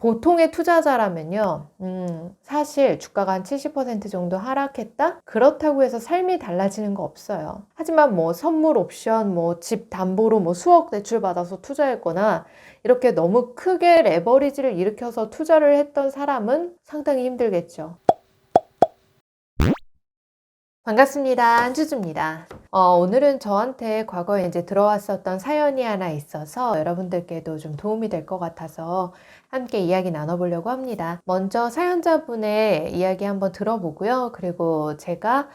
보통의 투자자라면요, 사실 주가가 한 70% 정도 하락했다? 그렇다고 해서 삶이 달라지는 거 없어요. 하지만 뭐 선물 옵션, 뭐 집 담보로 뭐 수억 대출 받아서 투자했거나 이렇게 너무 크게 레버리지를 일으켜서 투자를 했던 사람은 상당히 힘들겠죠. 반갑습니다. 한주주입니다. 오늘은 저한테 과거에 이제 들어왔었던 사연이 하나 있어서 여러분들께도 좀 도움이 될 것 같아서 함께 이야기 나눠보려고 합니다. 먼저 사연자분의 이야기 한번 들어보고요. 그리고 제가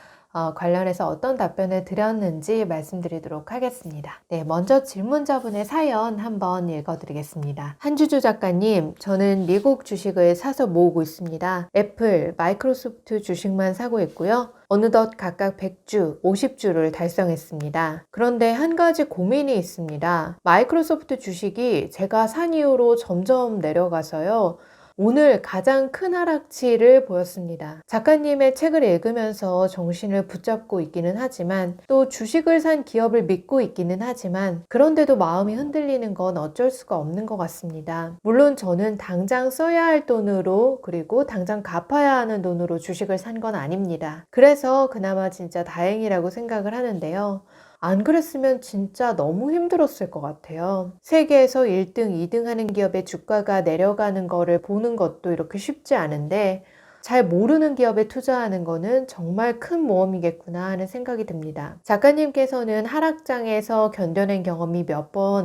관련해서 어떤 답변을 드렸는지 말씀드리도록 하겠습니다. 네, 먼저 질문자분의 사연 한번 읽어드리겠습니다. 한주주 작가님, 저는 미국 주식을 사서 모으고 있습니다. 애플, 마이크로소프트 주식만 사고 있고요. 어느덧 각각 100주, 50주를 달성했습니다. 그런데 한 가지 고민이 있습니다. 마이크로소프트 주식이 제가 산 이후로 점점 내려가서요. 오늘 가장 큰 하락치를 보였습니다. 작가님의 책을 읽으면서 정신을 붙잡고 있기는 하지만 또 주식을 산 기업을 믿고 있기는 하지만 그런데도 마음이 흔들리는 건 어쩔 수가 없는 것 같습니다. 물론 저는 당장 써야 할 돈으로 그리고 당장 갚아야 하는 돈으로 주식을 산 건 아닙니다. 그래서 그나마 진짜 다행이라고 생각을 하는데요. 안 그랬으면 진짜 너무 힘들었을 것 같아요. 세계에서 1등, 2등 하는 기업의 주가가 내려가는 거를 보는 것도 이렇게 쉽지 않은데 잘 모르는 기업에 투자하는 거는 정말 큰 모험이겠구나 하는 생각이 듭니다. 작가님께서는 하락장에서 견뎌낸 경험이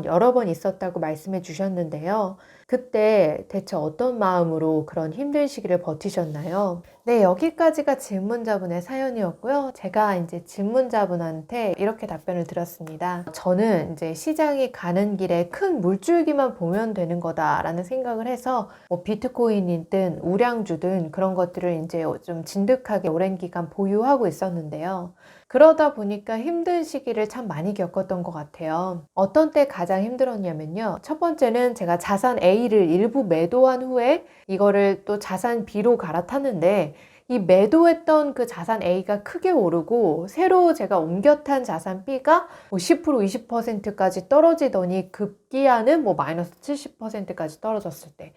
여러 번 있었다고 말씀해 주셨는데요. 그때 대체 어떤 마음으로 그런 힘든 시기를 버티셨나요? 네, 여기까지가 질문자분의 사연이었고요. 제가 이제 질문자분한테 이렇게 답변을 드렸습니다. 저는 이제 시장이 가는 길에 큰 물줄기만 보면 되는 거다라는 생각을 해서 뭐 비트코인이든 우량주든 그런 것들을 이제 좀 진득하게 오랜 기간 보유하고 있었는데요. 그러다 보니까 힘든 시기를 참 많이 겪었던 것 같아요. 어떤 때 가장 힘들었냐면요. 첫 번째는 제가 자산 A를 일부 매도한 후에 이거를 또 자산 B로 갈아탔는데 이 매도했던 그 자산 A가 크게 오르고 새로 제가 옮겨 탄 자산 B가 뭐 10%, 20%까지 떨어지더니 급기야는 뭐 마이너스 70%까지 떨어졌을 때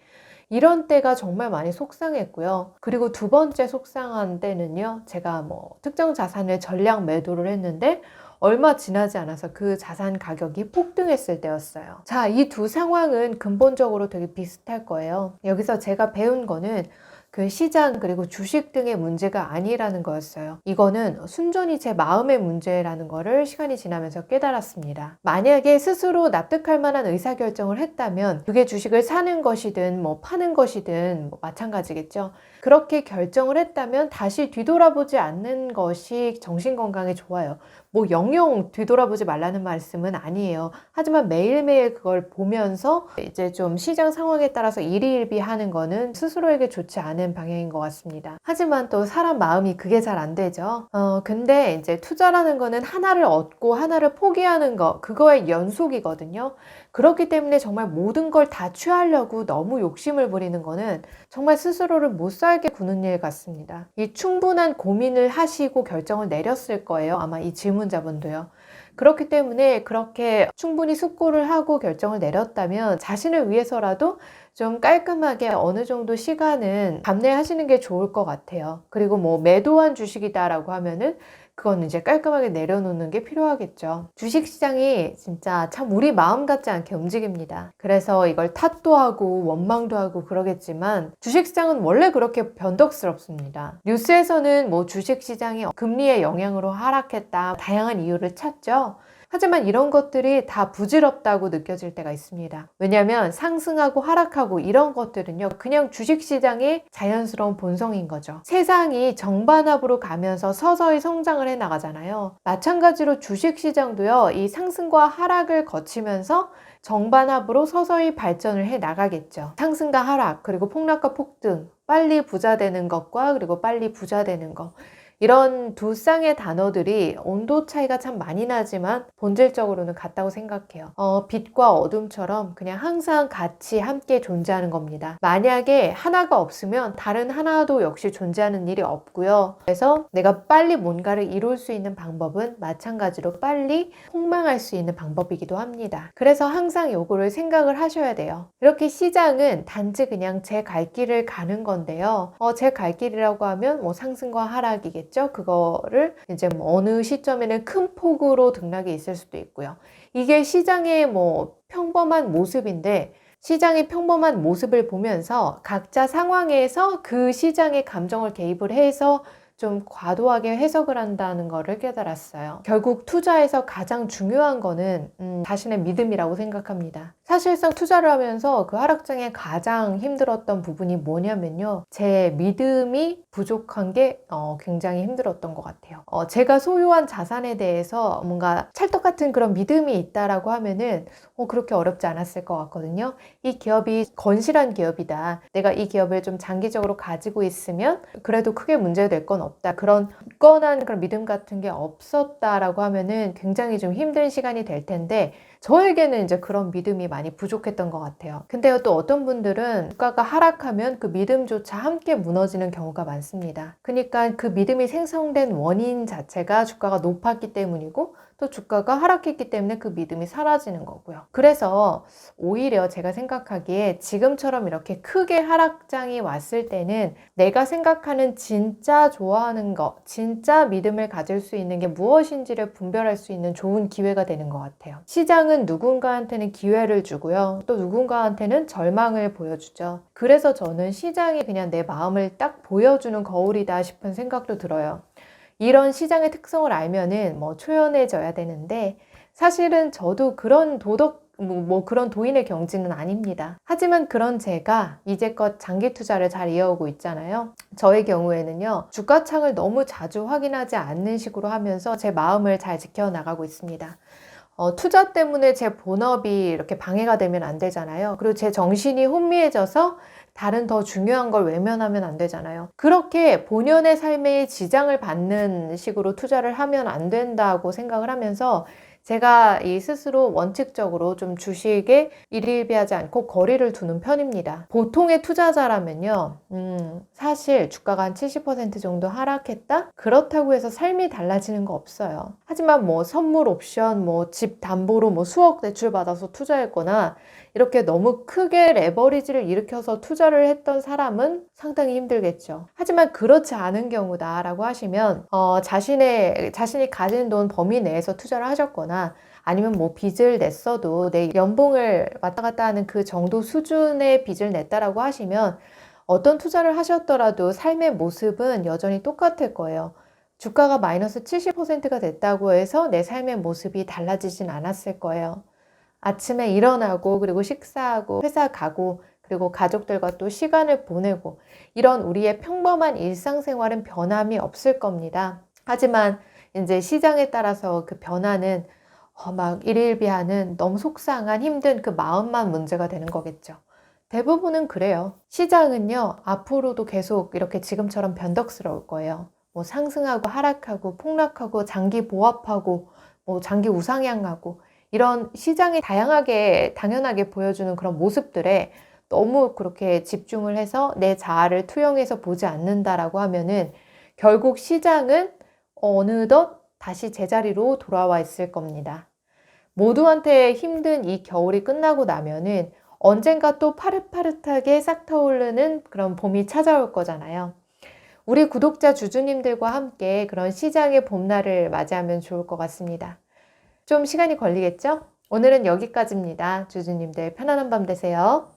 이런 때가 정말 많이 속상했고요. 그리고 두 번째 속상한 때는요. 제가 뭐 특정 자산을 전량 매도를 했는데 얼마 지나지 않아서 그 자산 가격이 폭등했을 때였어요. 자, 이 두 상황은 근본적으로 되게 비슷할 거예요. 여기서 제가 배운 거는 그 시장 그리고 주식 등의 문제가 아니라는 거였어요. 이거는 순전히 제 마음의 문제라는 거를 시간이 지나면서 깨달았습니다. 만약에 스스로 납득할 만한 의사결정을 했다면 그게 주식을 사는 것이든 뭐 파는 것이든 뭐 마찬가지겠죠. 그렇게 결정을 했다면 다시 뒤돌아보지 않는 것이 정신건강에 좋아요. 뭐 영영 뒤돌아보지 말라는 말씀은 아니에요. 하지만 매일매일 그걸 보면서 이제 좀 시장 상황에 따라서 일희일비하는 거는 스스로에게 좋지 않은 방향인 것 같습니다. 하지만 또 사람 마음이 그게 잘 안 되죠. 근데 이제 투자라는 거는 하나를 얻고 하나를 포기하는 거, 그거의 연속이거든요. 그렇기 때문에 정말 모든 걸 다 취하려고 너무 욕심을 부리는 거는 정말 스스로를 못 살게 구는 일 같습니다. 이 충분한 고민을 하시고 결정을 내렸을 거예요. 아마 이 질문자분도요. 그렇기 때문에 그렇게 충분히 숙고를 하고 결정을 내렸다면 자신을 위해서라도 좀 깔끔하게 어느 정도 시간은 감내하시는 게 좋을 것 같아요. 그리고 뭐 매도한 주식이다라고 하면은 그건 이제 깔끔하게 내려놓는 게 필요하겠죠. 주식시장이 진짜 참 우리 마음 같지 않게 움직입니다. 그래서 이걸 탓도 하고 원망도 하고 그러겠지만 주식시장은 원래 그렇게 변덕스럽습니다. 뉴스에서는 뭐 주식시장이 금리의 영향으로 하락했다, 다양한 이유를 찾죠. 하지만 이런 것들이 다 부질없다고 느껴질 때가 있습니다. 왜냐하면 상승하고 하락하고 이런 것들은요, 그냥 주식시장의 자연스러운 본성인 거죠. 세상이 정반합으로 가면서 서서히 성장을 해 나가잖아요. 마찬가지로 주식시장도요, 이 상승과 하락을 거치면서 정반합으로 서서히 발전을 해 나가겠죠. 상승과 하락, 그리고 폭락과 폭등, 빨리 부자 되는 것과 그리고 빨리 부자 되는 것. 이런 두 쌍의 단어들이 온도 차이가 참 많이 나지만 본질적으로는 같다고 생각해요. 빛과 어둠처럼 그냥 항상 같이 함께 존재하는 겁니다. 만약에 하나가 없으면 다른 하나도 역시 존재하는 일이 없고요. 그래서 내가 빨리 뭔가를 이룰 수 있는 방법은 마찬가지로 빨리 폭망할 수 있는 방법이기도 합니다. 그래서 항상 요거를 생각을 하셔야 돼요. 이렇게 시장은 단지 그냥 제 갈 길을 가는 건데요. 제 갈 길이라고 하면 뭐 상승과 하락이겠죠. 그거를 이제 뭐 어느 시점에는 큰 폭으로 등락이 있을 수도 있고요. 이게 시장의 뭐 평범한 모습인데 시장의 평범한 모습을 보면서 각자 상황에서 그 시장의 감정을 개입을 해서 좀 과도하게 해석을 한다는 거를 깨달았어요. 결국 투자에서 가장 중요한 거는 자신의 믿음이라고 생각합니다. 사실상 투자를 하면서 그 하락장에 가장 힘들었던 부분이 뭐냐면요. 제 믿음이 부족한 게 굉장히 힘들었던 것 같아요. 제가 소유한 자산에 대해서 뭔가 찰떡 같은 그런 믿음이 있다라고 하면은 그렇게 어렵지 않았을 것 같거든요. 이 기업이 건실한 기업이다. 내가 이 기업을 좀 장기적으로 가지고 있으면 그래도 크게 문제될 건 없다. 그런 굳건한 그런 믿음 같은 게 없었다라고 하면은 굉장히 좀 힘든 시간이 될 텐데 저에게는 이제 그런 믿음이 많이 부족했던 것 같아요. 근데요, 또 어떤 분들은 주가가 하락하면 그 믿음조차 함께 무너지는 경우가 많습니다. 그러니까 그 믿음이 생성된 원인 자체가 주가가 높았기 때문이고 또 주가가 하락했기 때문에 그 믿음이 사라지는 거고요. 그래서 오히려 제가 생각하기에 지금처럼 이렇게 크게 하락장이 왔을 때는 내가 생각하는 진짜 좋아하는 거, 진짜 믿음을 가질 수 있는 게 무엇인지를 분별할 수 있는 좋은 기회가 되는 것 같아요. 시장은 누군가한테는 기회를 주고요. 또 누군가한테는 절망을 보여주죠. 그래서 저는 시장이 그냥 내 마음을 딱 보여주는 거울이다 싶은 생각도 들어요. 이런 시장의 특성을 알면은 뭐 초연해져야 되는데 사실은 저도 그런 그런 도인의 경지는 아닙니다. 하지만 그런 제가 이제껏 장기 투자를 잘 이어오고 있잖아요. 저의 경우에는요, 주가창을 너무 자주 확인하지 않는 식으로 하면서 제 마음을 잘 지켜나가고 있습니다. 투자 때문에 제 본업이 이렇게 방해가 되면 안 되잖아요. 그리고 제 정신이 혼미해져서 다른 더 중요한 걸 외면하면 안 되잖아요. 그렇게 본연의 삶에 지장을 받는 식으로 투자를 하면 안 된다고 생각을 하면서 제가 이 스스로 원칙적으로 좀 주식에 일일비하지 않고 거리를 두는 편입니다. 보통의 투자자라면요, 사실 주가가 한 70% 정도 하락했다? 그렇다고 해서 삶이 달라지는 거 없어요. 하지만 뭐 선물 옵션, 뭐 집 담보로 뭐 수억 대출 받아서 투자했거나 이렇게 너무 크게 레버리지를 일으켜서 투자를 했던 사람은 상당히 힘들겠죠. 하지만 그렇지 않은 경우다라고 하시면 자신이 가진 돈 범위 내에서 투자를 하셨거나 아니면 뭐 빚을 냈어도 내 연봉을 왔다 갔다 하는 그 정도 수준의 빚을 냈다라고 하시면 어떤 투자를 하셨더라도 삶의 모습은 여전히 똑같을 거예요. 주가가 마이너스 70%가 됐다고 해서 내 삶의 모습이 달라지진 않았을 거예요. 아침에 일어나고 그리고 식사하고 회사 가고 그리고 가족들과 또 시간을 보내고 이런 우리의 평범한 일상생활은 변함이 없을 겁니다. 하지만 이제 시장에 따라서 그 변화는 막 일일비하는 너무 속상한 힘든 그 마음만 문제가 되는 거겠죠. 대부분은 그래요. 시장은요, 앞으로도 계속 이렇게 지금처럼 변덕스러울 거예요. 뭐 상승하고 하락하고 폭락하고 장기 보합하고 뭐 장기 우상향하고 이런 시장이 다양하게 당연하게 보여주는 그런 모습들에 너무 그렇게 집중을 해서 내 자아를 투영해서 보지 않는다라고 하면은 결국 시장은 어느덧 다시 제자리로 돌아와 있을 겁니다. 모두한테 힘든 이 겨울이 끝나고 나면은 언젠가 또 파릇파릇하게 싹 트오르는 그런 봄이 찾아올 거잖아요. 우리 구독자 주주님들과 함께 그런 시장의 봄날을 맞이하면 좋을 것 같습니다. 좀 시간이 걸리겠죠? 오늘은 여기까지입니다. 주주님들 편안한 밤 되세요.